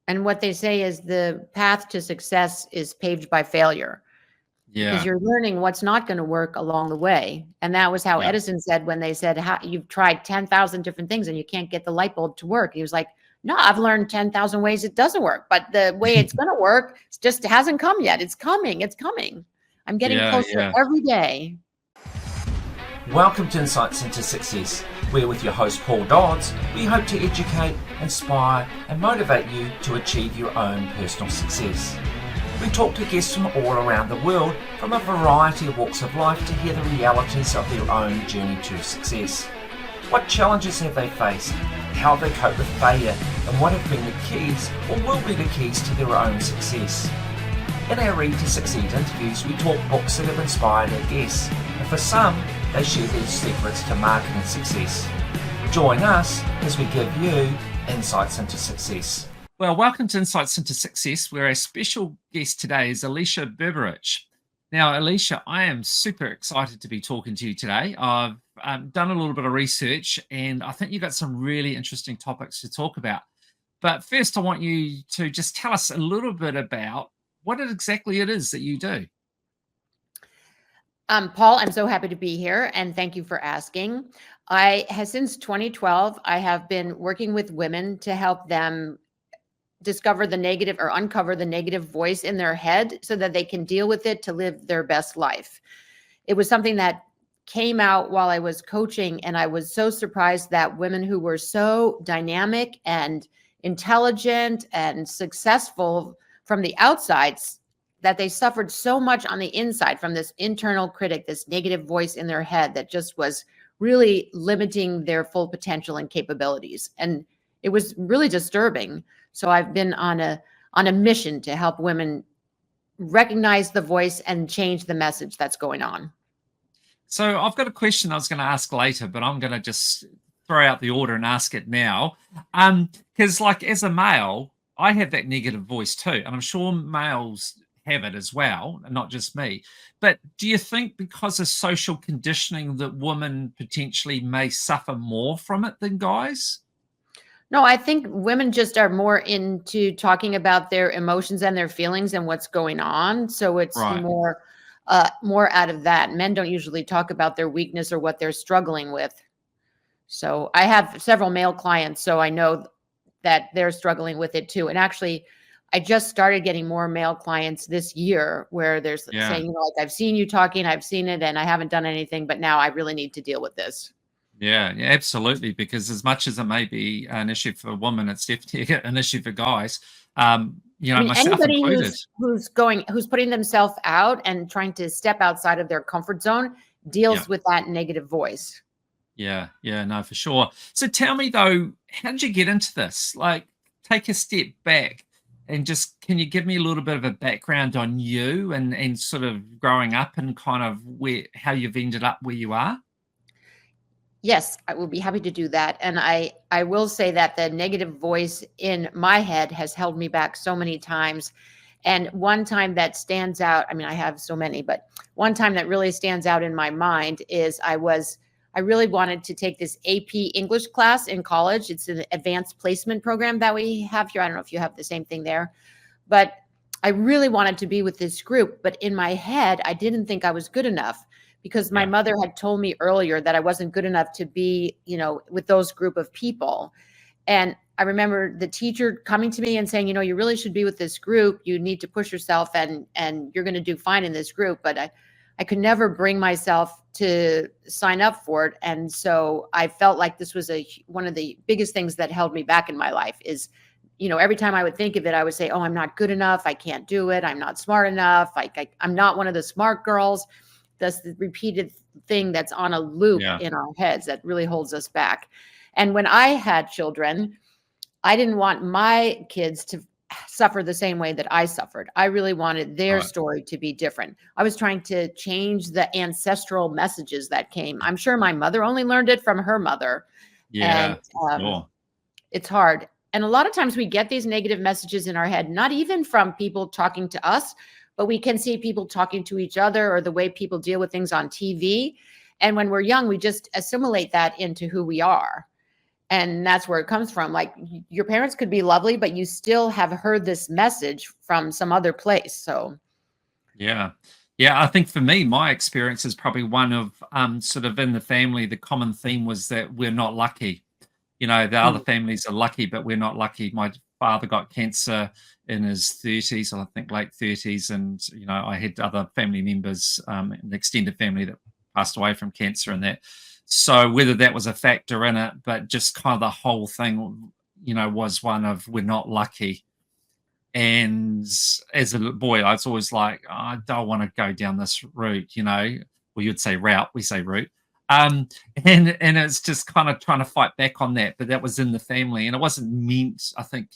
And what they say is the path to success is paved by failure, because Yeah. you're learning what's not going to work along the way. And that was how Yeah. Edison said when they said, you've tried 10,000 different things and you can't get the light bulb to work. He was like, no, I've learned 10,000 ways it doesn't work, but the way it's going to work just hasn't come yet. It's coming. It's coming. I'm getting Yeah. closer Yeah. every day. Welcome to Insights into Success. We're with your host Paul Dodds. We hope to educate, inspire and motivate you to achieve your own personal success. We talk to guests from all around the world from a variety of walks of life to hear the realities of their own journey to success. What challenges have they faced? How have they coped with failure? And what have been the keys or will be the keys to their own success? In our Read to Succeed interviews, we talk books that have inspired our guests, and for some, they share their secrets to marketing success. Join us as we give you insights into success. Well, welcome to Insights into Success, where our special guest today is Alicia Berberich. Now, Alicia, I am super excited to be talking to you today. I've done a little bit of research, and I think you've got some really interesting topics to talk about. But first, I want you to just tell us a little bit about what exactly it is that you do. Paul, I'm so happy to be here, and thank you for asking. Since 2012, I have been working with women to help them discover the negative or uncover the negative voice in their head so that they can deal with it to live their best life. It was something that came out while I was coaching, and I was so surprised that women who were so dynamic and intelligent and successful from the outside, that they suffered so much on the inside from this internal critic, this negative voice in their head that just was really limiting their full potential and capabilities. And it was really disturbing. So I've been on a mission to help women recognize the voice and change the message that's going on. So I've got a question I was going to ask later, but I'm going to just throw out the order and ask it now. Because like as a male, I have that negative voice too. And I'm sure males have it as well, and not just me. But do you think because of social conditioning that women potentially may suffer more from it than guys? No, I think women just are more into talking about their emotions and their feelings and what's going on. So it's Right. more out of that. Men don't usually talk about their weakness or what they're struggling with. So I have several male clients, so I know that they're struggling with it too. And actually, I just started getting more male clients this year where they're saying, like, I've seen you talking, I've seen it, and I haven't done anything, but now I really need to deal with this. Yeah, absolutely. Because as much as it may be an issue for women, it's definitely an issue for guys. Myself anybody included. who's putting themselves out and trying to step outside of their comfort zone deals with that negative voice. Yeah, no, for sure. So tell me though, how did you get into this? Like, take a step back and just, can you give me a little bit of a background on you and sort of growing up and kind of how you've ended up where you are? Yes, I will be happy to do that. And I will say that the negative voice in my head has held me back so many times. And one time that stands out, I mean, I have so many, but one time that really stands out in my mind is I really wanted to take this AP English class in college. It's an advanced placement program that we have here. I don't know if you have the same thing there, but I really wanted to be with this group. But in my head, I didn't think I was good enough because my mother had told me earlier that I wasn't good enough to be, with those group of people. And I remember the teacher coming to me and saying, you really should be with this group. You need to push yourself and you're going to do fine in this group. But I could never bring myself to sign up for it. And so I felt like this was one of the biggest things that held me back in my life is, every time I would think of it, I would say, oh, I'm not good enough. I can't do it. I'm not smart enough. I'm not one of the smart girls. That's the repeated thing that's on a loop in our heads that really holds us back. And when I had children, I didn't want my kids to suffer the same way that I suffered. I really wanted their story to be different. I was trying to change the ancestral messages that came. I'm sure my mother only learned it from her mother. Yeah. And it's hard. And a lot of times we get these negative messages in our head, not even from people talking to us, but we can see people talking to each other or the way people deal with things on TV. And when we're young, we just assimilate that into who we are. And that's where it comes from. Like your parents could be lovely, but you still have heard this message from some other place. So Yeah. Yeah, I think for me, my experience is probably one of sort of in the family, the common theme was that we're not lucky. The other mm, families are lucky, but we're not lucky. My father got cancer in his 30s, I think late 30s. And, I had other family members, an extended family that passed away from cancer and that. So whether that was a factor in it, but just kind of the whole thing, was one of we're not lucky. And as a boy, I was always like, "Oh, I don't want to go down this route, Well, you'd say route, we say route. Um, and it's just kind of trying to fight back on that. But that was in the family, and it wasn't meant, I think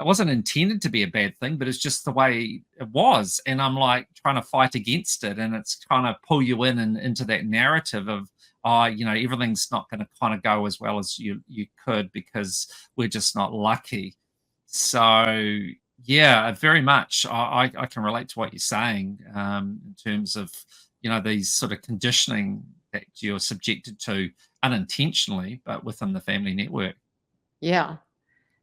it wasn't intended to be a bad thing, but it's just the way it was. And I'm like trying to fight against it, and it's kind of pull you in and into that narrative of, oh, everything's not going to kind of go as well as you could because we're just not lucky. So yeah, very much. I can relate to what you're saying in terms of these sort of conditioning that you're subjected to unintentionally, but within the family network. yeah.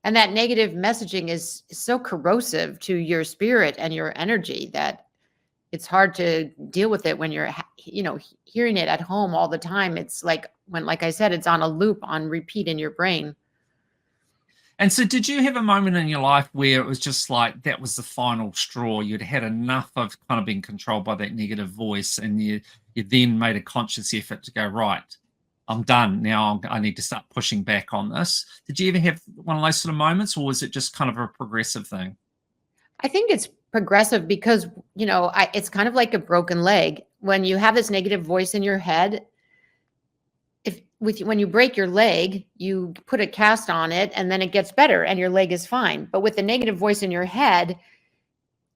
And that negative messaging is so corrosive to your spirit and your energy that it's hard to deal with it when you're, hearing it at home all the time. It's like I said, it's on a loop, on repeat in your brain. And so, did you have a moment in your life where it was just like that was the final straw? You'd had enough of kind of being controlled by that negative voice, and you then made a conscious effort to go, right, I'm done now. I need to start pushing back on this. Did you ever have one of those sort of moments, or was it just kind of a progressive thing? I think it's progressive because, it's kind of like a broken leg. When you have this negative voice in your head, when you break your leg, you put a cast on it and then it gets better and your leg is fine. But with the negative voice in your head,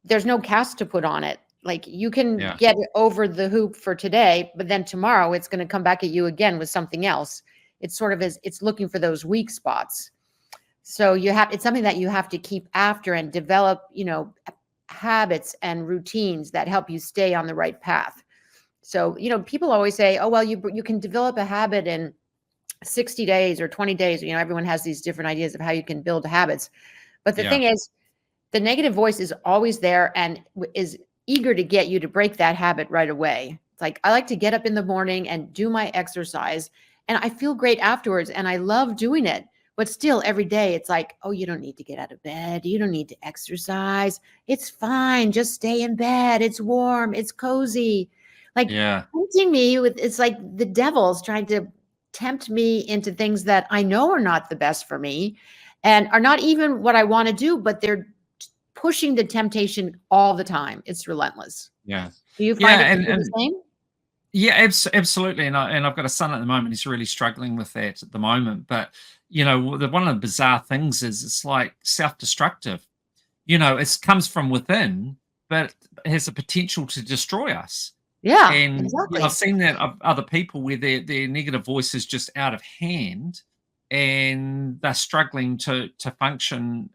there's no cast to put on it. Like you can Yeah, get over the hoop for today, but then tomorrow it's going to come back at you again with something else. It's sort of it's looking for those weak spots. So it's something that you have to keep after and develop, habits and routines that help you stay on the right path. So, people always say, oh, well, you can develop a habit in 60 days or 20 days. Everyone has these different ideas of how you can build habits. But the yeah, thing is, the negative voice is always there and is eager to get you to break that habit right away. It's like, I like to get up in the morning and do my exercise and I feel great afterwards and I love doing it. But still every day it's like, oh, you don't need to get out of bed. You don't need to exercise. It's fine. Just stay in bed. It's warm. It's cozy. Like yeah, tempting me it's like the devil's trying to tempt me into things that I know are not the best for me and are not even what I want to do, but they're pushing the temptation all the time. It's relentless. yeah, Do you yeah, find it to and be the and same? yeah, absolutely. And I've got a son at the moment. He's really struggling with that at the moment. But one of the bizarre things is it's like self-destructive. It comes from within, but it has the potential to destroy us. Yeah, And I've exactly. seen that of other people where their negative voice is just out of hand, and they're struggling to function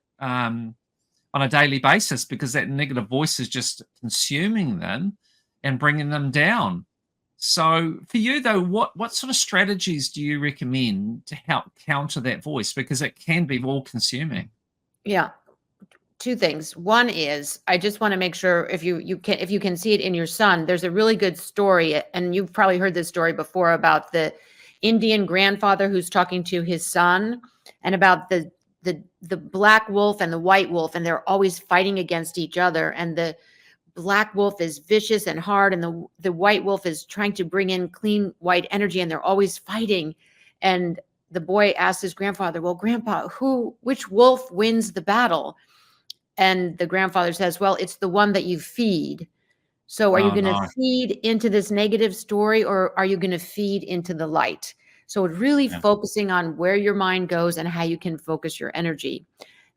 on a daily basis because that negative voice is just consuming them and bringing them down. So, for you though, what sort of strategies do you recommend to help counter that voice because it can be all consuming? Yeah. Two things. One is I just want to make sure if you can see it in your son, there's a really good story, and you've probably heard this story before about the Indian grandfather who's talking to his son and about the black wolf and the white wolf, and they're always fighting against each other. And the black wolf is vicious and hard, and the white wolf is trying to bring in clean white energy, and they're always fighting. And the boy asks his grandfather, well, grandpa, which wolf wins the battle? And the grandfather says, well, it's the one that you feed. So are you Oh going to no. feed into this negative story or are you going to feed into the light? So it's really Yeah. focusing on where your mind goes and how you can focus your energy.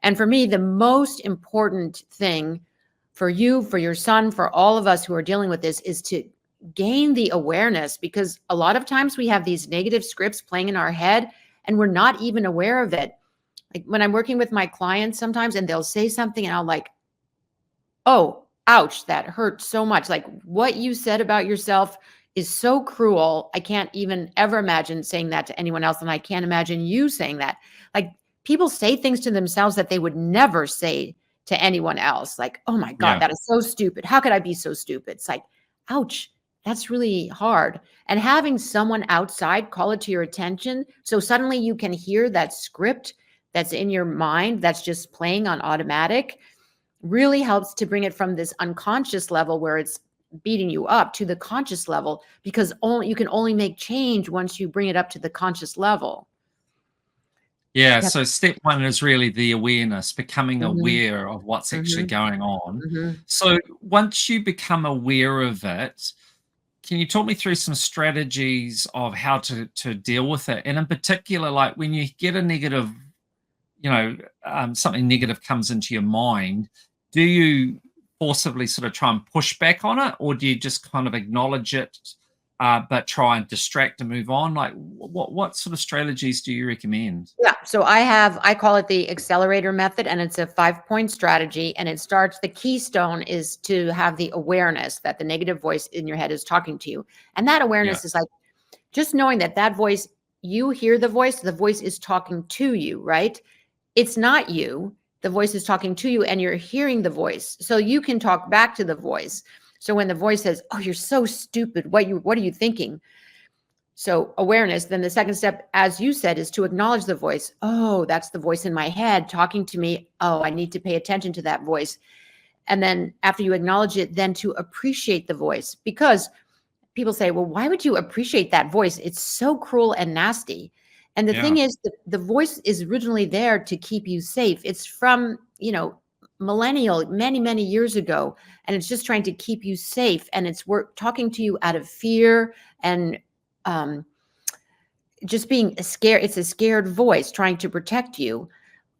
And for me, the most important thing for you, for your son, for all of us who are dealing with this is to gain the awareness, because a lot of times we have these negative scripts playing in our head and we're not even aware of it. Like when I'm working with my clients sometimes and they'll say something and I'll like, oh, ouch, that hurt so much. Like what you said about yourself is so cruel. I can't even ever imagine saying that to anyone else. And I can't imagine you saying that. Like, people say things to themselves that they would never say to anyone else. Like, oh my God, Yeah. that is so stupid. How could I be so stupid? It's like, ouch, that's really hard. And having someone outside call it to your attention, so suddenly you can hear that script that's in your mind that's just playing on automatic, really helps to bring it from this unconscious level where it's beating you up to the conscious level, because you can only make change once you bring it up to the conscious level. Yeah. Yep. So step one is really the awareness, becoming Mhm, aware of what's actually mhm, going on. mhm. So once you become aware of it, can you talk me through some strategies of how to deal with it? And in particular, like when you get a negative, something negative comes into your mind, do you forcibly sort of try and push back on it, or do you just kind of acknowledge it, but try and distract and move on? Like, what sort of strategies do you recommend? Yeah. So I call it the accelerator method, and it's a 5-point strategy. And the keystone is to have the awareness that the negative voice in your head is talking to you. And that Yeah, awareness is like just knowing that voice, you hear the voice is talking to you, right? It's not you. The voice is talking to you and you're hearing the voice. So you can talk back to the voice. So when the voice says, "Oh, you're so stupid. What are you thinking?" So awareness, then the second step, as you said, is to acknowledge the voice. Oh, that's the voice in my head talking to me. Oh, I need to pay attention to that voice. And then after you acknowledge it, then to appreciate the voice, because people say, well, why would you appreciate that voice? It's so cruel and nasty. And the yeah, thing is, the voice is originally there to keep you safe. It's from, millennial, many, many years ago. And it's just trying to keep you safe. And it's talking to you out of fear and um, just being scared. It's a scared voice trying to protect you.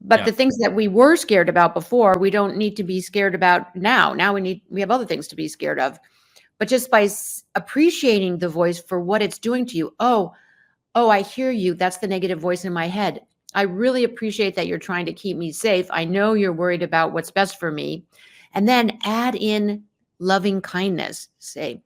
But yeah, the things that we were scared about before, we don't need to be scared about now. Now we have other things to be scared of. But just by appreciating the voice for what it's doing to you. Oh, I hear you. That's the negative voice in my head. I really appreciate that you're trying to keep me safe. I know you're worried about what's best for me. And then add in loving kindness. Say,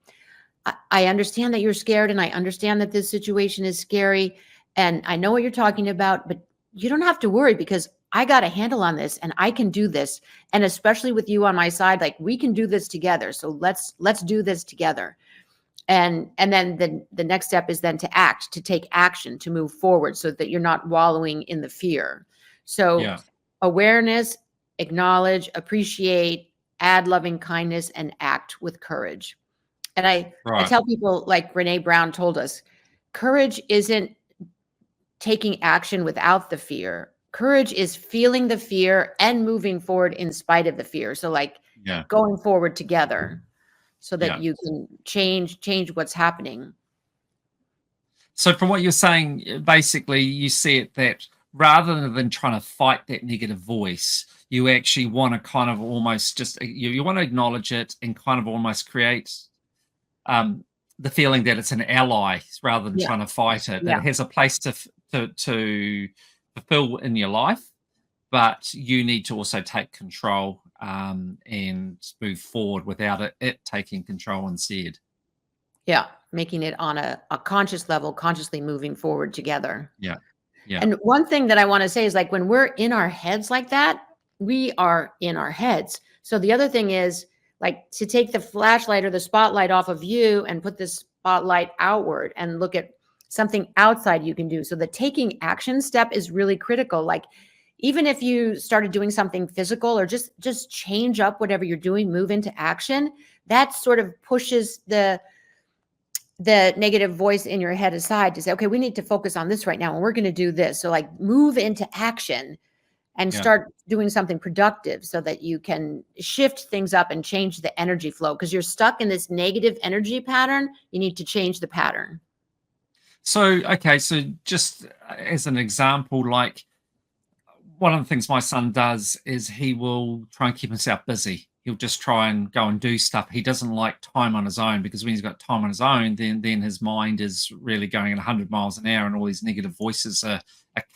I understand that you're scared, and I understand that this situation is scary. And I know what you're talking about, but you don't have to worry, because I got a handle on this and I can do this. And especially with you on my side, like, we can do this together. So let's do this together. And then the next step is then to take action, to move forward, so that you're not wallowing in the fear. So yeah. awareness, acknowledge, appreciate, add loving kindness, and act with courage. And I Right. tell people, like Brene Brown told us, courage isn't taking action without the fear. Courage is feeling the fear and moving forward in spite of the fear. So, like, Yeah, going forward together so that yeah. you can change what's happening. So from what you're saying, basically, you see it that rather than trying to fight that negative voice, you actually want to kind of almost just you want to acknowledge it and kind of almost create um, the feeling that it's an ally rather than Yeah. trying to fight it. That Yeah. it has a place to fulfill in your life, but you need to also take control and move forward without it taking control instead. Yeah. Making it on a conscious level, consciously moving forward together. Yeah, yeah, And one thing that I want to say is, like, when we're in our heads like that, we are in our heads. So the other thing is, like, to take the flashlight or the spotlight off of you and put the spotlight outward and look at something outside you can do. So the taking action step is really critical. Like, even if you started doing something physical, or just change up whatever you're doing, move into action, that sort of pushes the negative voice in your head aside to say, okay, we need to focus on this right now, and we're going to do this. So, like, move into action and yeah. start doing something productive so that you can shift things up and change the energy flow, because you're stuck in this negative energy pattern. You need to change the pattern. So, okay, so just as an example, like one of the things my son does is he will try and keep himself busy. He'll just try and go and do stuff. He doesn't like time on his own, because when he's got time on his own, then his mind is really going at 100 miles an hour and all these negative voices are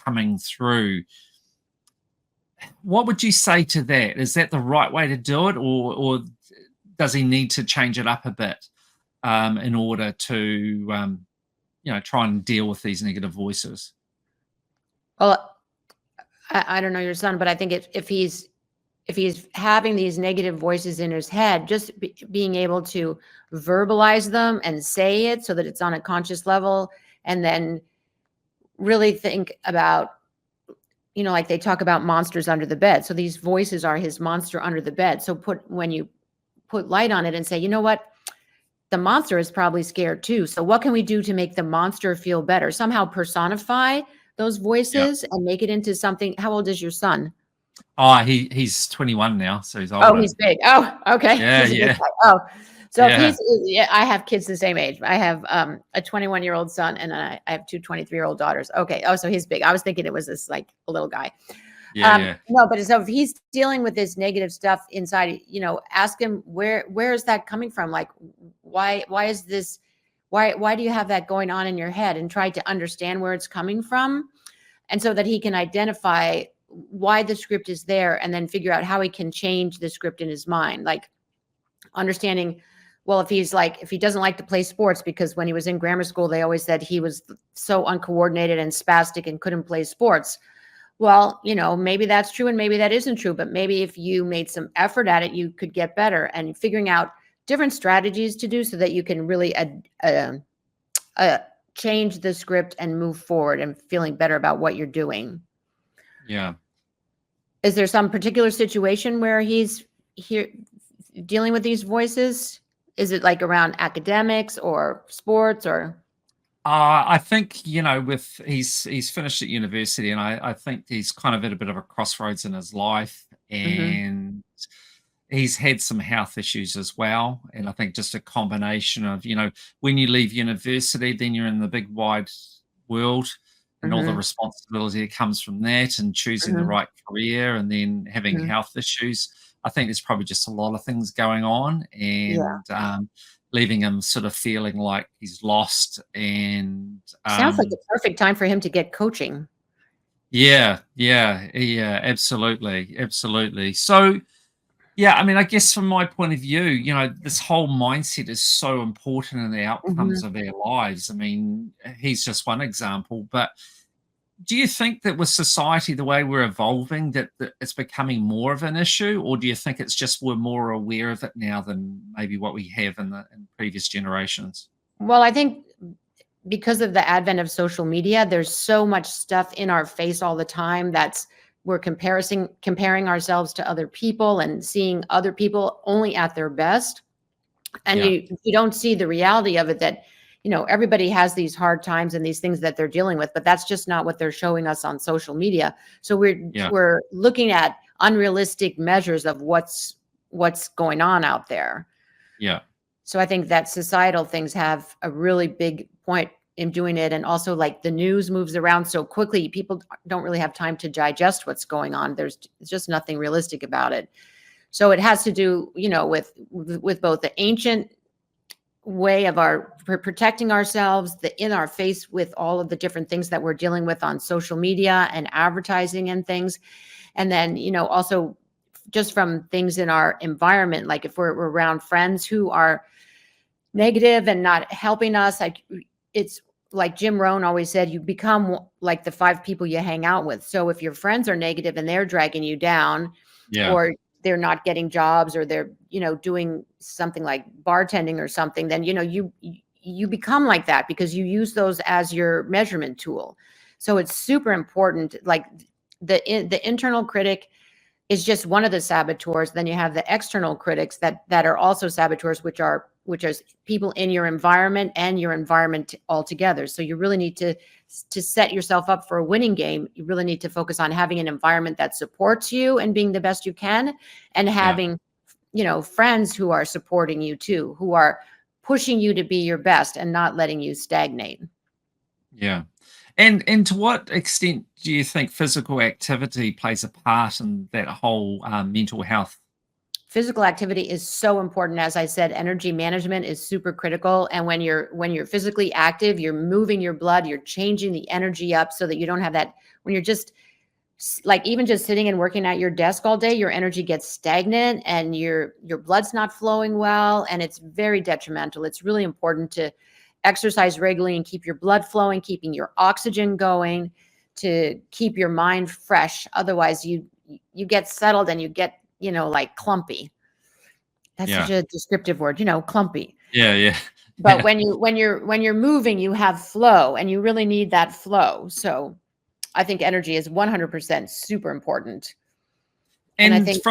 coming through. What would you say to that? Is that the right way to do it, or does he need to change it up a bit? in order to try and deal with these negative voices? Well, I don't know your son, but I think if he's having these negative voices in his head, just being able to verbalize them and say it so that it's on a conscious level, and then really think about, like they talk about monsters under the bed. So these voices are his monster under the bed. So when you put light on it and say, you know what, the monster is probably scared too. So what can we do to make the monster feel better? Somehow personify those Yeah. voices and make it into something. How old is your son? Oh, he's 21 now, so he's Oh, older. he's big. Oh, okay. Yeah, He's a big yeah. guy. Oh, so if Yeah. yeah, I have kids the same age. I have a 21-year-old son, and I have two 23-year-old daughters. Okay. Oh, so he's big. I was thinking it was this like a little guy. Yeah. No, but so if he's dealing with this negative stuff inside, ask him where is that coming from? Like, why is this? Why do you have that going on in your head? And try to understand where it's coming from, and so that he can identify why the script is there, and then figure out how he can change the script in his mind. Like understanding, well, if he doesn't like to play sports, because when he was in grammar school, they always said he was so uncoordinated and spastic and couldn't play sports. Well, maybe that's true and maybe that isn't true, but maybe if you made some effort at it, you could get better, and figuring out different strategies to do so that you can really change the script and move forward and feeling better about what you're doing. Yeah. Is there some particular situation where he's here dealing with these voices? Is it like around academics or sports or? I think, with he's finished at university, and I think he's kind of at a bit of a crossroads in his life, and he's had some health issues as well. And I think just a combination of, when you leave university, then you're in the big wide world and all the responsibility that comes from that, and choosing the right career, and then having health issues. I think there's probably just a lot of things going on, and leaving him sort of feeling like he's lost. And sounds like the perfect time for him to get coaching. Yeah, absolutely. So, yeah, I mean, I guess from my point of view, this whole mindset is so important in the outcomes of our lives. I mean, he's just one example, but do you think that with society, the way we're evolving, that it's becoming more of an issue, or do you think it's just we're more aware of it now than maybe what we have in previous generations? Well, I think because of the advent of social media, there's so much stuff in our face all the time we're comparing ourselves to other people and seeing other people only at their best. And you don't see the reality of it, that everybody has these hard times and these things that they're dealing with, but that's just not what they're showing us on social media. So we're looking at unrealistic measures of what's going on out there. Yeah. So I think that societal things have a really big point in doing it. And also, like, the news moves around so quickly, people don't really have time to digest what's going on. There's just nothing realistic about it. So it has to do, with both the ancient way of our protecting ourselves, the in our face with all of the different things that we're dealing with on social media and advertising and things. And then, also just from things in our environment, like if we're around friends who are negative and not helping us, like it's like Jim Rohn always said, you become like the 5 people you hang out with. So if your friends are negative and they're dragging you down, or they're not getting jobs, or they're, doing something like bartending or something, then, you become like that because you use those as your measurement tool. So it's super important. Like the internal critic is just one of the saboteurs. Then you have the external critics that are also saboteurs, which are people in your environment and your environment altogether. So you really need to set yourself up for a winning game. You really need to focus on having an environment that supports you and being the best you can, and having, friends who are supporting you too, who are pushing you to be your best and not letting you stagnate. Yeah. And to what extent do you think physical activity plays a part in that whole mental health? Physical activity is so important. As I said, energy management is super critical. And when you're physically active, you're moving your blood, you're changing the energy up so that you don't have that when you're just like even just sitting and working at your desk all day, your energy gets stagnant and your blood's not flowing well, and it's very detrimental. It's really important to exercise regularly and keep your blood flowing, keeping your oxygen going, to keep your mind fresh. Otherwise you get settled and you get, like clumpy. That's such a descriptive word, clumpy. Yeah. But when you're moving, you have flow, and you really need that flow. So I think energy is 100% super important. And I think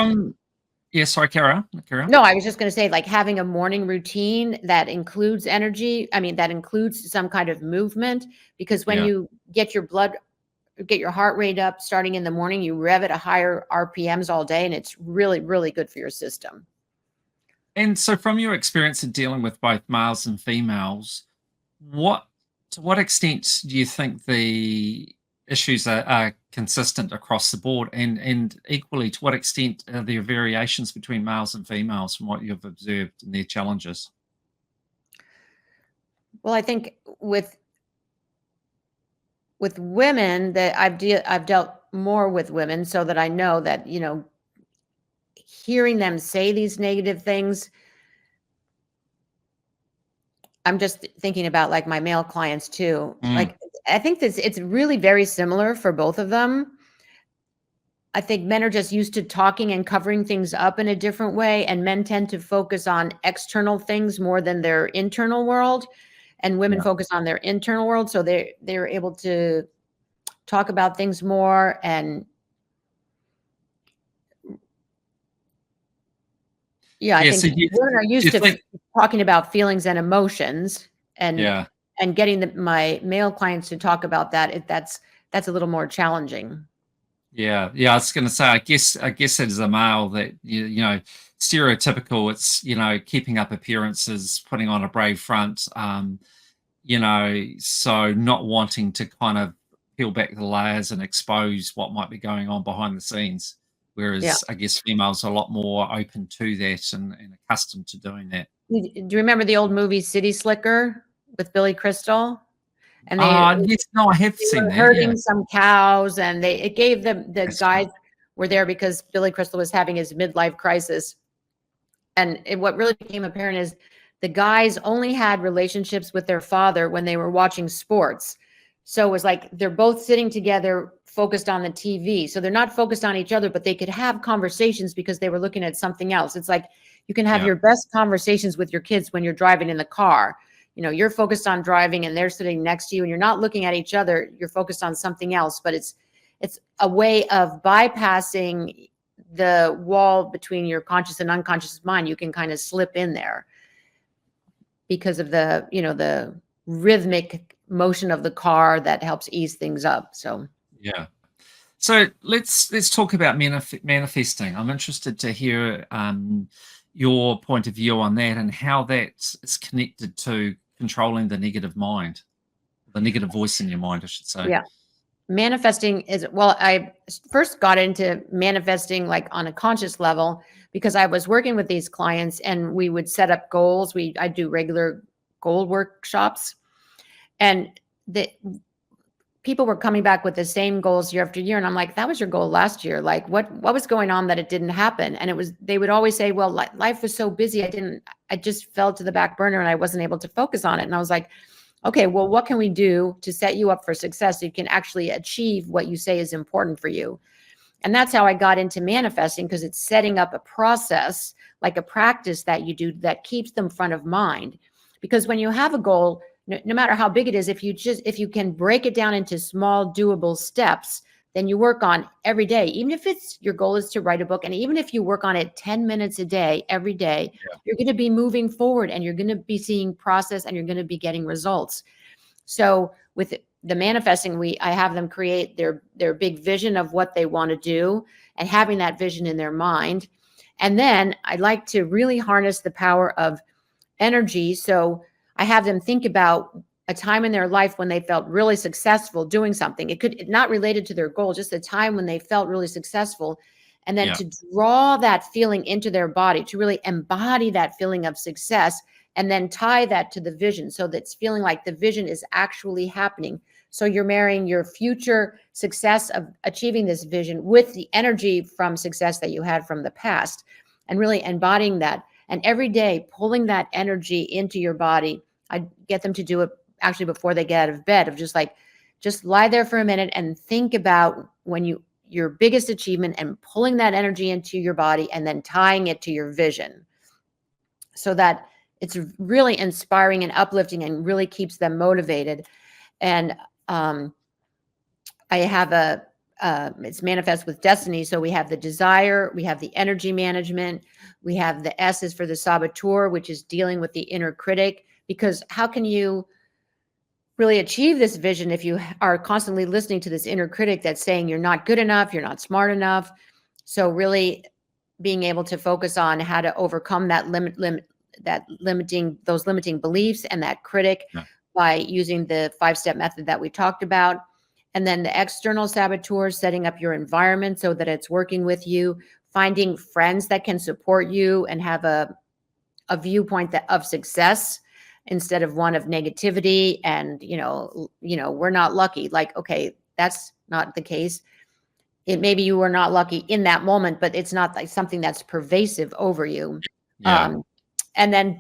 sorry, carry on. No, I was just going to say, like, having a morning routine that includes energy. I mean, that includes some kind of movement, because when you get your heart rate up starting in the morning, you rev at a higher RPMs all day, and it's really, really good for your system. And so from your experience in dealing with both males and females, to what extent do you think the issues are consistent across the board? And equally, to what extent are there variations between males and females from what you've observed in their challenges? Well, I think with women, that I've dealt more with women, so that I know that, hearing them say these negative things, I'm just thinking about like my male clients too. Like, I think it's really very similar for both of them. I think men are just used to talking and covering things up in a different way, and men tend to focus on external things more than their internal world, and women focus on their internal world. So they're able to talk about things more, and I think women are used to talking about feelings and emotions, and getting my male clients to talk about that. That's a little more challenging. Yeah. I was going to say, I guess as a male, that stereotypical. It's keeping up appearances, putting on a brave front. So not wanting to kind of peel back the layers and expose what might be going on behind the scenes. Whereas I guess females are a lot more open to that and accustomed to doing that. Do you remember the old movie City Slicker with Billy Crystal? And I have seen that. Herding some cows, and it gave them, the guys were there because Billy Crystal was having his midlife crisis. And what really became apparent is the guys only had relationships with their father when they were watching sports. So it was like they're both sitting together, focused on the TV. So they're not focused on each other, but they could have conversations because they were looking at something else. It's like you can have your best conversations with your kids when you're driving in the car. You're focused on driving and they're sitting next to you, and you're not looking at each other. You're focused on something else, but it's a way of bypassing the wall between your conscious and unconscious mind. You can kind of slip in there because of the rhythmic motion of the car that helps ease things up. So let's talk about manifesting. I'm interested to hear your point of view on that, and how that is connected to controlling the negative mind, the negative voice in your mind, I should say. Yeah. Manifesting is, well, I first got into manifesting like on a conscious level because I was working with these clients, and we would set up goals. I do regular goal workshops, and the people were coming back with the same goals year after year. And I'm like, that was your goal last year. Like what was going on that it didn't happen? And they would always say, well, life was so busy. I just fell to the back burner and I wasn't able to focus on it. And I was like, okay, well, what can we do to set you up for success so you can actually achieve what you say is important for you? And that's how I got into manifesting, because it's setting up a process, like a practice that you do that keeps them front of mind. Because when you have a goal, no matter how big it is, if you can break it down into small doable steps, then you work on every day. Even if your goal is to write a book, and even if you work on it 10 minutes a day, every day, you're going to be moving forward, and you're going to be seeing process, and you're going to be getting results. So with the manifesting, I have them create their big vision of what they want to do, and having that vision in their mind. And then I like to really harness the power of energy. So I have them think about a time in their life when they felt really successful doing something. It could not related to their goal, just a time when they felt really successful. And then to draw that feeling into their body, to really embody that feeling of success, and then tie that to the vision. So that's feeling like the vision is actually happening. So you're marrying your future success of achieving this vision with the energy from success that you had from the past, and really embodying that. And every day pulling that energy into your body. I get them to do it actually before they get out of bed, of just lie there for a minute and think about your biggest achievement, and pulling that energy into your body and then tying it to your vision, so that it's really inspiring and uplifting and really keeps them motivated. And I have it's manifest with destiny. So we have the desire, we have the energy management, we have the S is for the saboteur, which is dealing with the inner critic. Because how can you really achieve this vision if you are constantly listening to this inner critic that's saying you're not good enough, you're not smart enough? So really being able to focus on how to overcome that those limiting beliefs and that critic by using the 5-step method that we talked about. And then the external saboteur, setting up your environment so that it's working with you, finding friends that can support you and have a viewpoint of success instead of one of negativity. And, we're not lucky. Like, okay, that's not the case. Maybe you were not lucky in that moment, but it's not like something that's pervasive over you. Yeah. And then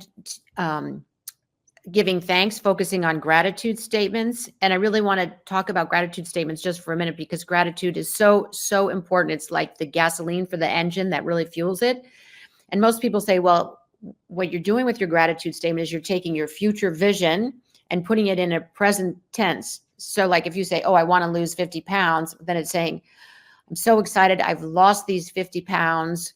giving thanks, focusing on gratitude statements. And I really want to talk about gratitude statements just for a minute, because gratitude is so, so important. It's like the gasoline for the engine that really fuels it. And most people say, well, what you're doing with your gratitude statement is you're taking your future vision and putting it in a present tense. So like if you say, oh, I want to lose 50 pounds, then it's saying, I'm so excited, I've lost these 50 pounds.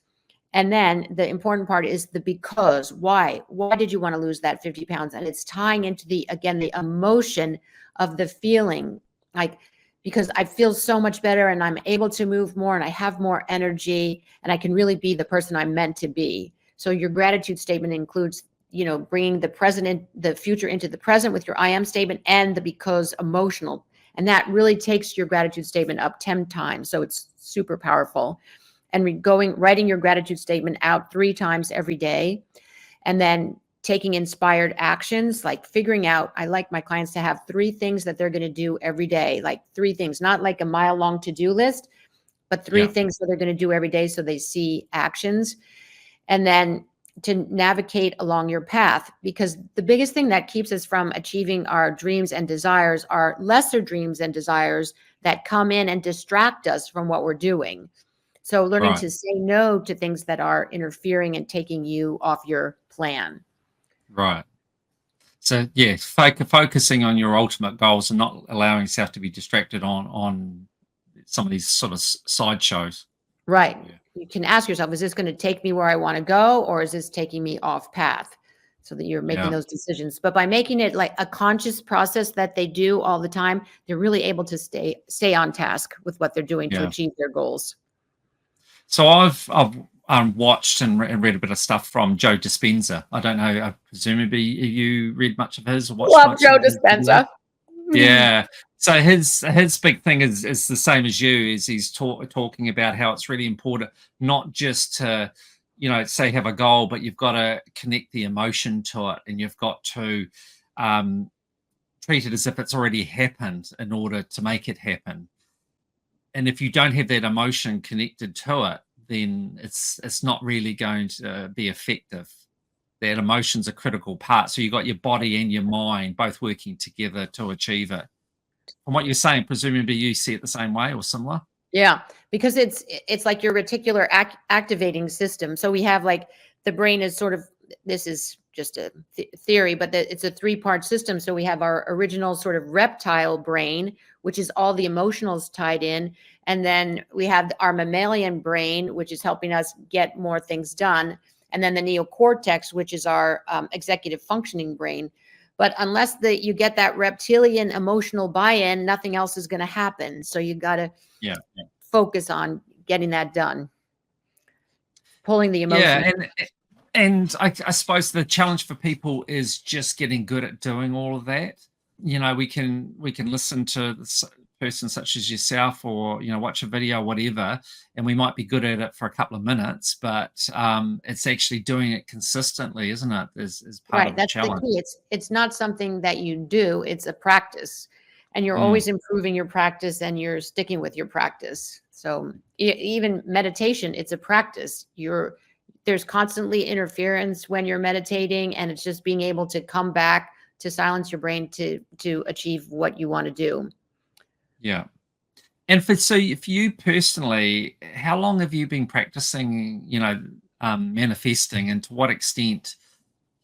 And then the important part is the because. Why did you want to lose that 50 pounds? And it's tying into the emotion of the feeling, like, because I feel so much better and I'm able to move more and I have more energy and I can really be the person I'm meant to be. So your gratitude statement includes, bringing the future into the present with your I am statement and the because emotional. And that really takes your gratitude statement up 10 times. So it's super powerful. And writing your gratitude statement out 3 times every day. And then taking inspired actions, like figuring out, I like my clients to have 3 things that they're going to do every day, like 3 things, not like a mile-long to-do list, but 3 things that they're going to do every day so they see actions. And then to navigate along your path, because the biggest thing that keeps us from achieving our dreams and desires are lesser dreams and desires that come in and distract us from what we're doing. So learning to say no to things that are interfering and taking you off your plan. Right. So yeah, focusing on your ultimate goals and not allowing yourself to be distracted on some of these sort of sideshows. Right. Yeah. You can ask yourself, is this going to take me where I want to go, or is this taking me off path? So that you're making those decisions. But by making it like a conscious process that they do all the time, they're really able to stay on task with what they're doing to achieve their goals. So I've watched and read a bit of stuff from Joe Dispenza. I don't know, presumably you read much of his or watched Love much Joe of his Dispenza. Yeah. So his big thing is the same as you, is he's talking about how it's really important not just to, say have a goal, but you've got to connect the emotion to it, and you've got to treat it as if it's already happened in order to make it happen. And if you don't have that emotion connected to it, then it's not really going to be effective. That emotion's a critical part. So you got your body and your mind both working together to achieve it. From what you're saying, presumably you see it the same way or similar? Yeah, because it's like your reticular activating system. So we have like the brain is sort of, this is just a theory, but it's a 3-part system. So we have our original sort of reptile brain, which is all the emotionals tied in. And then we have our mammalian brain, which is helping us get more things done. And then the neocortex, which is our executive functioning brain. But unless you get that reptilian emotional buy-in, nothing else is going to happen. So you got to focus on getting that done. Pulling the emotion. Yeah, and I suppose the challenge for people is just getting good at doing all of that. We can listen to person such as yourself, or watch a video or whatever, and we might be good at it for a couple of minutes, but it's actually doing it consistently, isn't it, is part of the challenge. The key. It's not something that you do, it's a practice. and you're Mm. always improving your practice and you're sticking with your practice. So even meditation, it's a practice. There's constantly interference when you're meditating, and it's just being able to come back to silence your brain to achieve what you want to do. Yeah. And so if you personally, how long have you been practicing, manifesting, and to what extent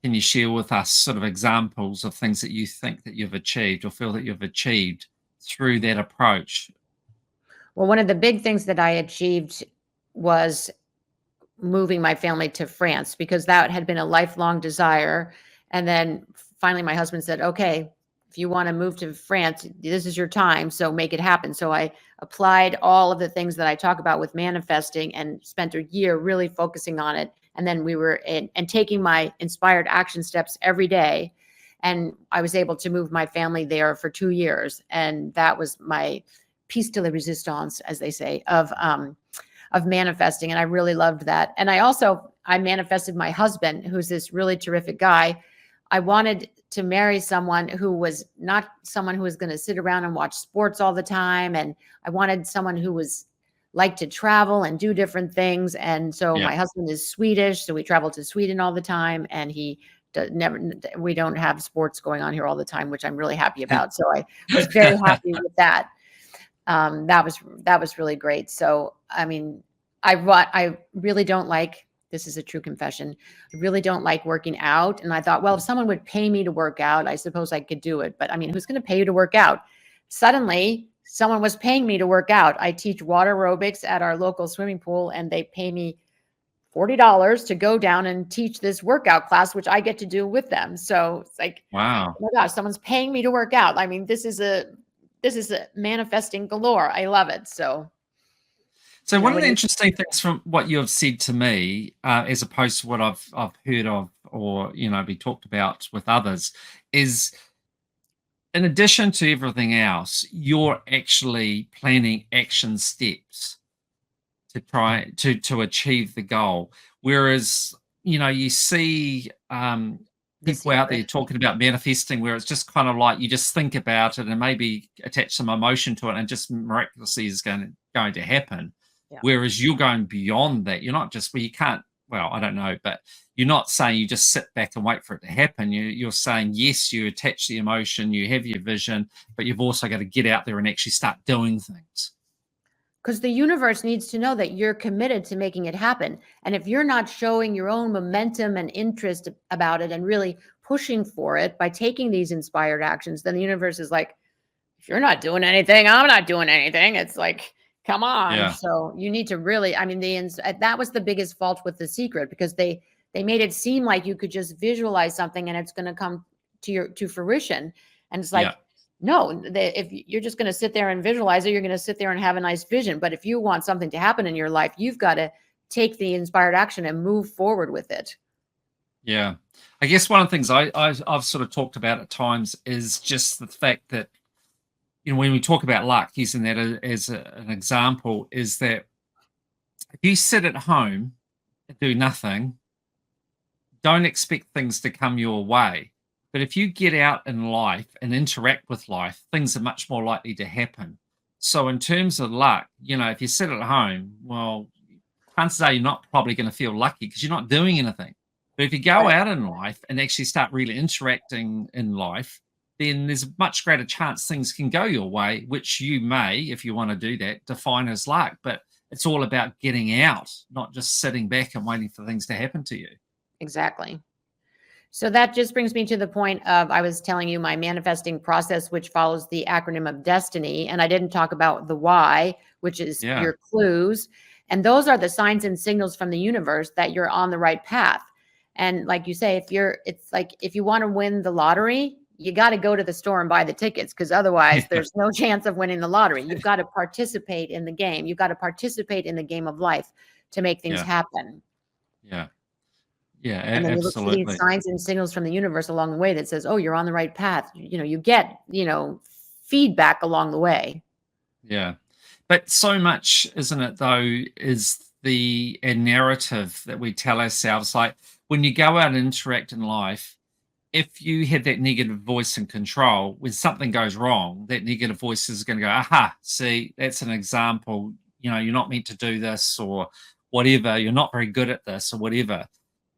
can you share with us sort of examples of things that you think that you've achieved or feel that you've achieved through that approach? Well, one of the big things that I achieved was moving my family to France, because that had been a lifelong desire. And then finally my husband said, okay, if you want to move to France, this is your time. So make it happen. So I applied all of the things that I talk about with manifesting and spent a year really focusing on it. And then we were and taking my inspired action steps every day. And I was able to move my family there for 2 years. And that was my piece de la resistance, as they say, of manifesting. And I really loved that. And I manifested my husband, who's this really terrific guy. I wanted to marry someone who was not someone who was going to sit around and watch sports all the time. And I wanted someone who was like to travel and do different things. And so Yeah. my husband is Swedish. So we travel to Sweden all the time. And we don't have sports going on here all the time, which I'm really happy about. So I was very happy with that. That was really great. So, I mean, I really don't like, this is a true confession, I really don't like working out. And I thought, well, if someone would pay me to work out, I suppose I could do it. But I mean, who's going to pay you to work out? Suddenly, someone was paying me to work out. I teach water aerobics at our local swimming pool, and they pay me $40 to go down and teach this workout class, which I get to do with them. So it's like, Wow. oh my gosh, someone's paying me to work out. I mean, this is a manifesting galore. I love it. So One of the interesting things from what you have said to me, as opposed to what I've heard of or be talked about with others, is in addition to everything else, you're actually planning action steps to try to achieve the goal. Whereas you see people out there talking about manifesting, where it's just kind of like you just think about it and maybe attach some emotion to it, and just miraculously is going to happen. Yeah. Whereas you're going beyond that. You're not just, well, you can't, well, I don't know, but you're not saying you just sit back and wait for it to happen. You're saying, yes, you attach the emotion, you have your vision, but you've also got to get out there and actually start doing things. Because the universe needs to know that you're committed to making it happen. And if you're not showing your own momentum and interest about it and really pushing for it by taking these inspired actions, then the universe is like, if you're not doing anything, I'm not doing anything. It's like, come on. Yeah. So you need to really, I mean, that was the biggest fault with The Secret, because they made it seem like you could just visualize something and it's going to come to fruition. And it's like, Yeah. no, if you're just going to sit there and visualize it, you're going to sit there and have a nice vision. But if you want something to happen in your life, you've got to take the inspired action and move forward with it. Yeah. I guess one of the things I've sort of talked about at times is just the fact that, when we talk about luck, using that as an example, is that if you sit at home and do nothing, don't expect things to come your way. But if you get out in life and interact with life, things are much more likely to happen. So in terms of luck, if you sit at home, well, chances are you're not probably going to feel lucky because you're not doing anything. But if you go out in life and actually start really interacting in life, then there's a much greater chance things can go your way, which you may, if you want to do that, define as luck. But it's all about getting out, not just sitting back and waiting for things to happen to you. Exactly. So that just brings me to the point of, I was telling you my manifesting process, which follows the acronym of destiny. And I didn't talk about the why, which is your clues. And those are the signs and signals from the universe that you're on the right path. And like you say, it's like, if you want to win the lottery, you got to go to the store and buy the tickets, because otherwise there's no chance of winning the lottery. You've got to participate in the game. You've got to participate in the game of life to make things happen. Yeah. Yeah, and then absolutely. You look for these signs and signals from the universe along the way that says, oh, you're on the right path. You get, feedback along the way. Yeah. But so much, isn't it, though, is a narrative that we tell ourselves. Like when you go out and interact in life, if you have that negative voice in control, when something goes wrong, that negative voice is going to go, aha, see, that's an example. You're not meant to do this or whatever. You're not very good at this or whatever.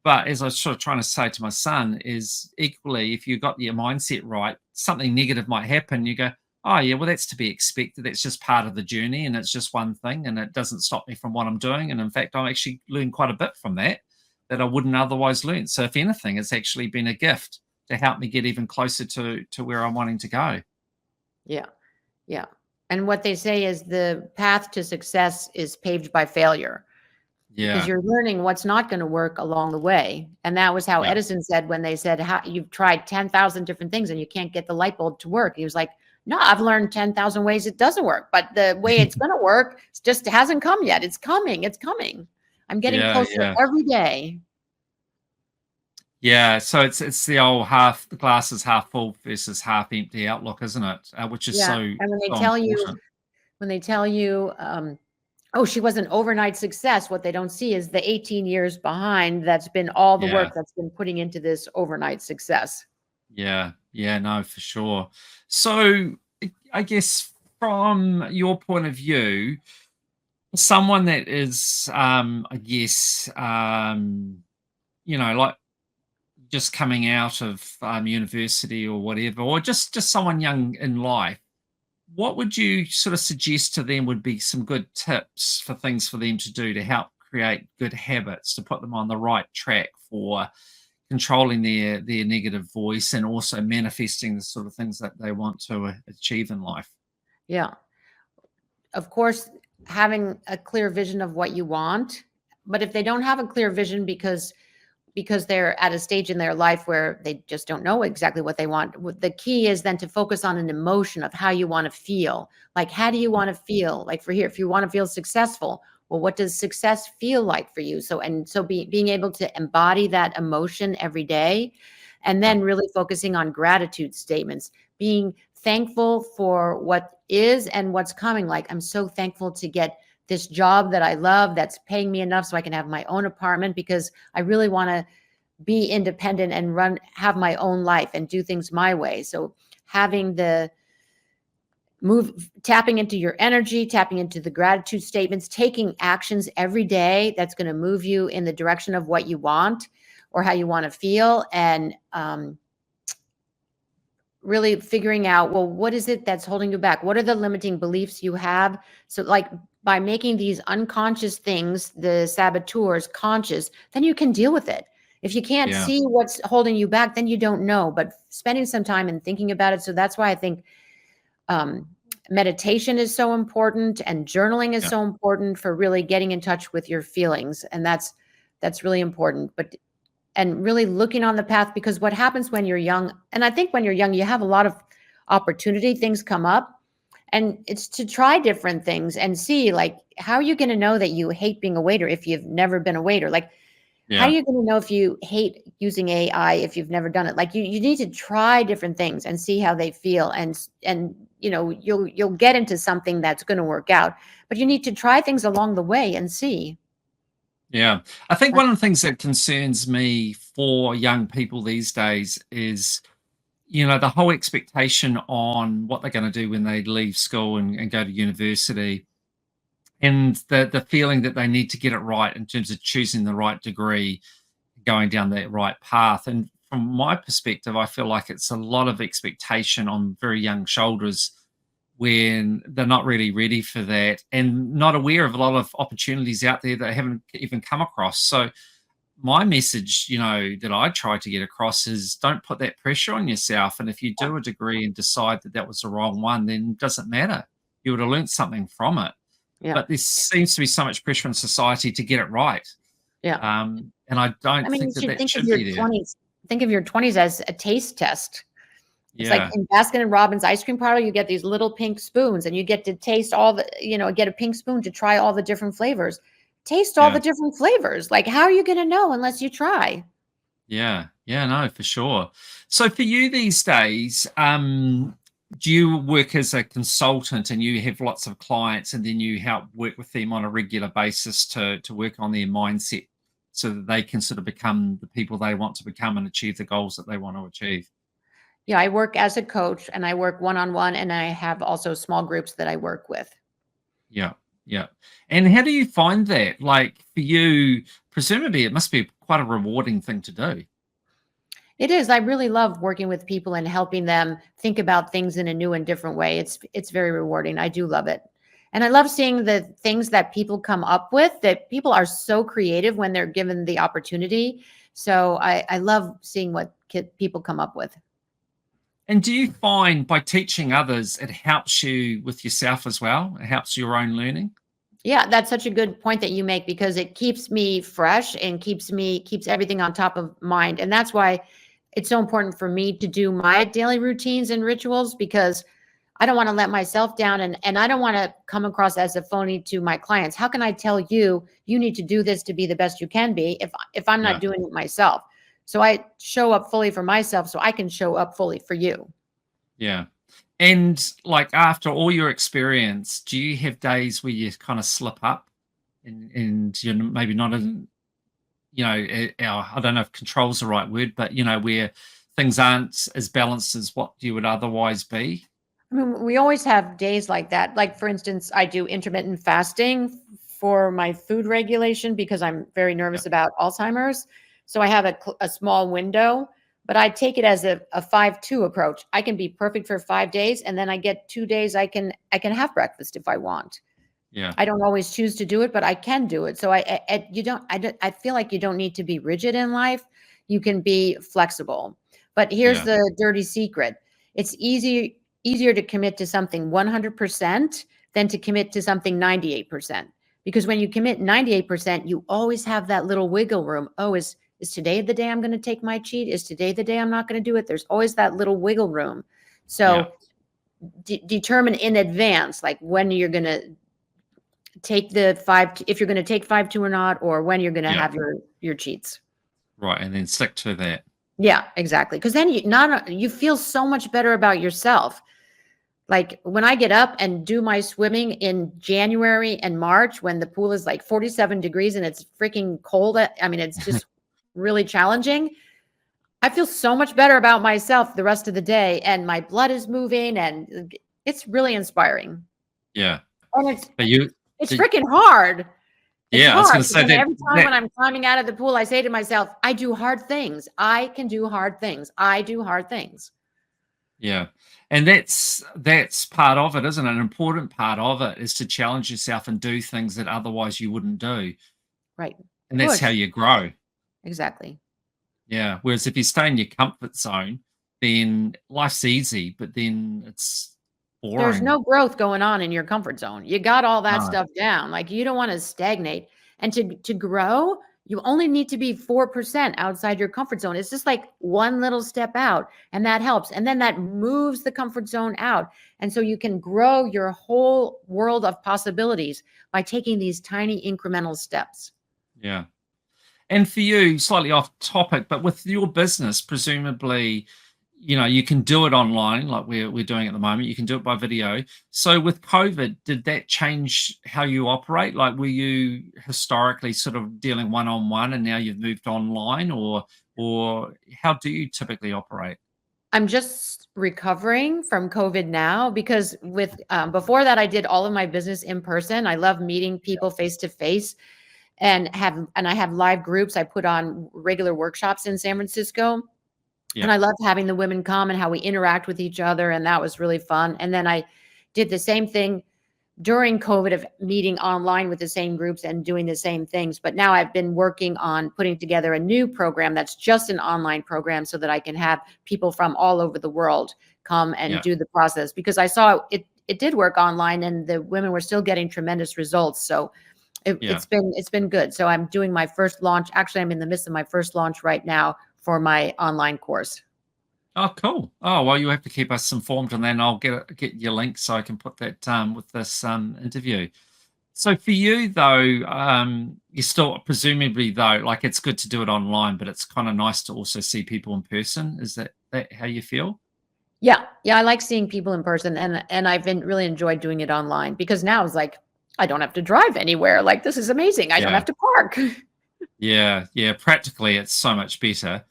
But as I was sort of trying to say to my son, is equally, if you've got your mindset right, something negative might happen. You go, oh, yeah, well, that's to be expected. That's just part of the journey. And it's just one thing. And it doesn't stop me from what I'm doing. And in fact, I actually learned quite a bit from that I wouldn't otherwise learn. So if anything, it's actually been a gift to help me get even closer to where I'm wanting to go. Yeah. Yeah. And what they say is the path to success is paved by failure, because Yeah. you're learning what's not going to work along the way. And that was how Yeah. Edison said when they said, you've tried 10,000 different things and you can't get the light bulb to work. He was like, no, I've learned 10,000 ways it doesn't work, but the way it's going to work just hasn't come yet. It's coming. It's coming. I'm getting closer every day. Yeah, so it's the old the glass is half full versus half empty outlook, isn't it? Which is so. And when they so tell important. you, oh, she was an overnight success, what they don't see is the 18 years behind that's been all the work that's been putting into this overnight success. Yeah, no, for sure. So I guess from your point of view, someone that is, I guess, like just coming out of university or whatever, or just someone young in life, what would you sort of suggest to them would be some good tips for things for them to do to help create good habits, to put them on the right track for controlling their negative voice and also manifesting the sort of things that they want to achieve in life? Yeah. Of course, having a clear vision of what you want, but if they don't have a clear vision because they're at a stage in their life where they just don't know exactly what they want, the key is then to focus on an emotion of how you want to feel. Like, how do you want to feel? Like for here, if you want to feel successful, well, what does success feel like for you? So being able to embody that emotion every day, and then really focusing on gratitude statements, being thankful for what is and what's coming. Like, I'm so thankful to get this job that I love that's paying me enough so I can have my own apartment, because I really want to be independent and have my own life and do things my way. So having tapping into your energy, tapping into the gratitude statements, taking actions every day that's going to move you in the direction of what you want or how you want to feel, and really figuring out, well, what is it that's holding you back? What are the limiting beliefs you have? So like by making these unconscious things, the saboteurs, conscious, then you can deal with it. If you can't see what's holding you back, then you don't know, but spending some time and thinking about it. So that's why I think meditation is so important, and journaling is so important for really getting in touch with your feelings. And that's really important. And really looking on the path, because what happens when you're young, and I think when you're young, you have a lot of opportunity, things come up, and it's to try different things and see, like, how are you going to know that you hate being a waiter if you've never been a waiter? Like, how are you going to know if you hate using AI if you've never done it? Like, you need to try different things and see how they feel. And you'll get into something that's going to work out, but you need to try things along the way and see. Yeah, I think one of the things that concerns me for young people these days is, the whole expectation on what they're going to do when they leave school and go to university, and the feeling that they need to get it right in terms of choosing the right degree, going down that right path. And from my perspective, I feel like it's a lot of expectation on very young shoulders when they're not really ready for that and not aware of a lot of opportunities out there that they haven't even come across. So my message, that I try to get across is, don't put that pressure on yourself. And if you do a degree and decide that was the wrong one, then it doesn't matter. You would have learned something from it. Yeah. But there seems to be so much pressure in society to get it right. Yeah. And I don't think that should be there. Think of your 20s as a taste test. It's Yeah. like in Baskin and Robbins ice cream parlor, you get these little pink spoons and you get to taste all the, get a pink spoon to try all the different flavors. Taste all the different flavors. Like, how are you going to know unless you try? Yeah. Yeah, no, for sure. So for you these days, do you work as a consultant and you have lots of clients and then you help work with them on a regular basis to work on their mindset so that they can sort of become the people they want to become and achieve the goals that they want to achieve. Yeah, I work as a coach and I work one-on-one, and I have also small groups that I work with. Yeah, yeah. And how do you find that? Like for you, presumably it must be quite a rewarding thing to do. It is. I really love working with people and helping them think about things in a new and different way. It's very rewarding. I do love it. And I love seeing the things that people come up with, that people are so creative when they're given the opportunity. So I love seeing what people come up with. And do you find by teaching others, it helps you with yourself as well? It helps your own learning? Yeah, that's such a good point that you make, because it keeps me fresh and keeps everything on top of mind. And that's why it's so important for me to do my daily routines and rituals, because I don't want to let myself down, and I don't want to come across as a phony to my clients. How can I tell you need to do this to be the best you can be if I'm not Yeah. doing it myself? So I show up fully for myself so I can show up fully for you. Yeah. And like after all your experience, do you have days where you kind of slip up and you're maybe not in, I don't know if control's the right word, but where things aren't as balanced as what you would otherwise be? I mean, we always have days like that. Like, for instance, I do intermittent fasting for my food regulation because I'm very nervous about Alzheimer's. So I have a small window, but I take it as a 5-2 approach. I can be perfect for 5 days, and then I get 2 days I can have breakfast if I want. Yeah. I don't always choose to do it, but I can do it. So I feel like you don't need to be rigid in life. You can be flexible. But here's Yeah. the dirty secret. It's easier to commit to something 100% than to commit to something 98%. Because when you commit 98%, you always have that little wiggle room. Oh, is today the day I'm going to take my cheat? Is today the day I'm not going to do it? There's always that little wiggle room. So determine in advance, like when you're going to take if you're going to take 5-2 or not, or when you're going to have your cheats. Right. And then stick to that. Yeah, exactly. Because then you feel so much better about yourself. Like when I get up and do my swimming in January and March, when the pool is like 47 degrees and it's freaking cold. I mean, it's just really challenging. I feel so much better about myself the rest of the day, and my blood is moving, and it's really inspiring. Yeah. And it's so freaking hard. It's I was hard. going to say that Every time when I'm climbing out of the pool, I say to myself, I do hard things. I can do hard things. I do hard things. Yeah. And that's part of it, isn't it? An important part of it is to challenge yourself and do things that otherwise you wouldn't do. Right. And that's how you grow. Exactly. Yeah. Whereas if you stay in your comfort zone, then life's easy, but then it's boring. There's no growth going on in your comfort zone. You got all that stuff down. Like, you don't want to stagnate. And to grow, you only need to be 4% outside your comfort zone. It's just like one little step out, and that helps. And then that moves the comfort zone out. And so you can grow your whole world of possibilities by taking these tiny incremental steps. Yeah. And for you, slightly off topic, but with your business, presumably, you can do it online like we're doing at the moment. You can do it by video. So with COVID, did that change how you operate? Like, were you historically sort of dealing one-on-one and now you've moved online, or how do you typically operate? I'm just recovering from COVID now, because before that, I did all of my business in person. I love meeting people face to face, and I have live groups. I put on regular workshops in San Francisco. Yeah. And I loved having the women come and how we interact with each other. And that was really fun. And then I did the same thing during COVID, of meeting online with the same groups and doing the same things. But now I've been working on putting together a new program that's just an online program, so that I can have people from all over the world come and do the process, because I saw it did work online and the women were still getting tremendous results. So it's been good. So I'm doing my first launch. Actually, I'm in the midst of my first launch right now for my online course. Oh, cool. Oh, well, you have to keep us informed, and then I'll get your link so I can put that with this interview. So for you, though, you still presumably, though, like, it's good to do it online, but it's kind of nice to also see people in person. Is that how you feel? Yeah. I like seeing people in person, and I've really enjoyed doing it online, because now it's like I don't have to drive anywhere. Like, this is amazing. I don't have to park. Yeah, yeah. Practically, it's so much better. Yeah.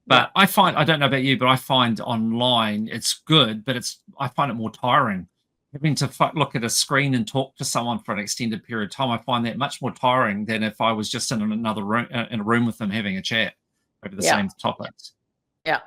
But I don't know about you, but I find online it's good, but I find it more tiring. Having to look at a screen and talk to someone for an extended period of time, I find that much more tiring than if I was just in another room, in a room with them having a chat over the Yeah. same topics. Yeah.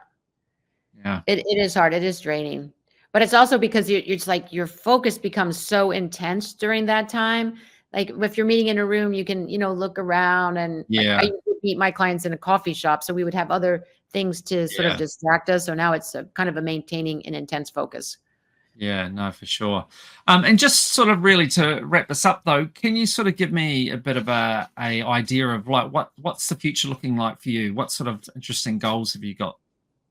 Yeah, It is hard. It is draining. But it's also because it's like your focus becomes so intense during that time. Like if you're meeting in a room, you can, look around and like I yeah, used to meet my clients in a coffee shop. So we would have other things to sort of yeah. distract us. So now it's a kind of a maintaining an intense focus. Yeah, no, for sure. And just sort of really to wrap this up, though, can you sort of give me a bit of a idea of like what's the future looking like for you? What sort of interesting goals have you got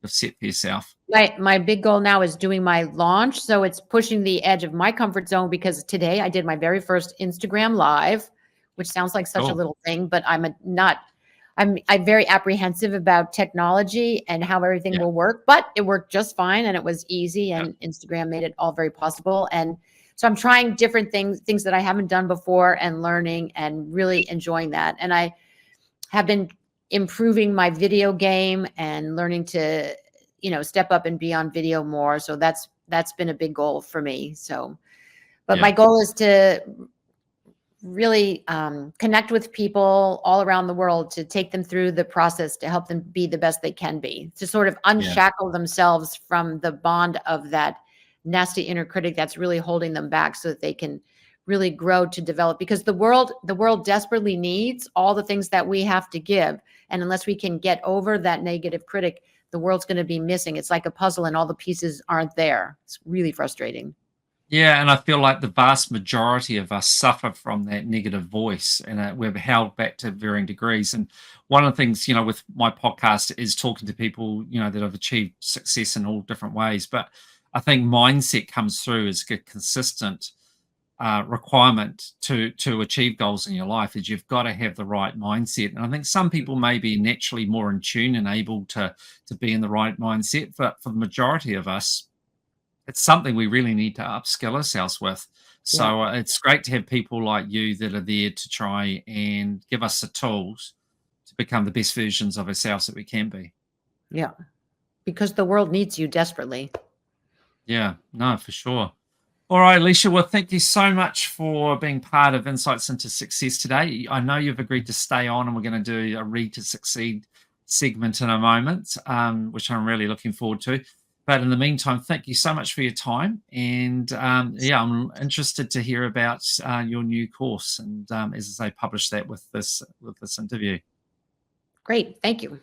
to set for yourself? My big goal now is doing my launch. So it's pushing the edge of my comfort zone because today I did my very first Instagram live, which sounds like such a Cool. little thing, but I'm very apprehensive about technology and how everything Yeah, will work, but it worked just fine and it was easy yeah, and Instagram made it all very possible. And so I'm trying different things that I haven't done before and learning and really enjoying that. And I have been improving my video game and learning to, step up and be on video more. So that's been a big goal for me. So, but my yeah, goal is to really connect with people all around the world to take them through the process to help them be the best they can be, to sort of yeah, unshackle themselves from the bond of that nasty inner critic that's really holding them back so that they can really grow to develop because the world desperately needs all the things that we have to give, and unless we can get over that negative critic, the world's going to be missing. It's like a puzzle and all the pieces aren't there. It's really frustrating. yeah. And I feel like the vast majority of us suffer from that negative voice, and we're held back to varying degrees. And one of the things, with my podcast is talking to people, that have achieved success in all different ways. But I think mindset comes through as a consistent requirement to achieve goals in your life is you've got to have the right mindset. And I think some people may be naturally more in tune and able to be in the right mindset, but for the majority of us, it's something we really need to upskill ourselves with. Yeah. So it's great to have people like you that are there to try and give us the tools to become the best versions of ourselves that we can be. Yeah. Because the world needs you desperately. Yeah, no, for sure. All right, Alicia. Well, thank you so much for being part of Insights into Success today. I know you've agreed to stay on, and we're going to do a Read to Succeed segment in a moment, which I'm really looking forward to. But in the meantime, thank you so much for your time. And yeah, I'm interested to hear about your new course. And as I say, publish that with this interview. Great. Thank you.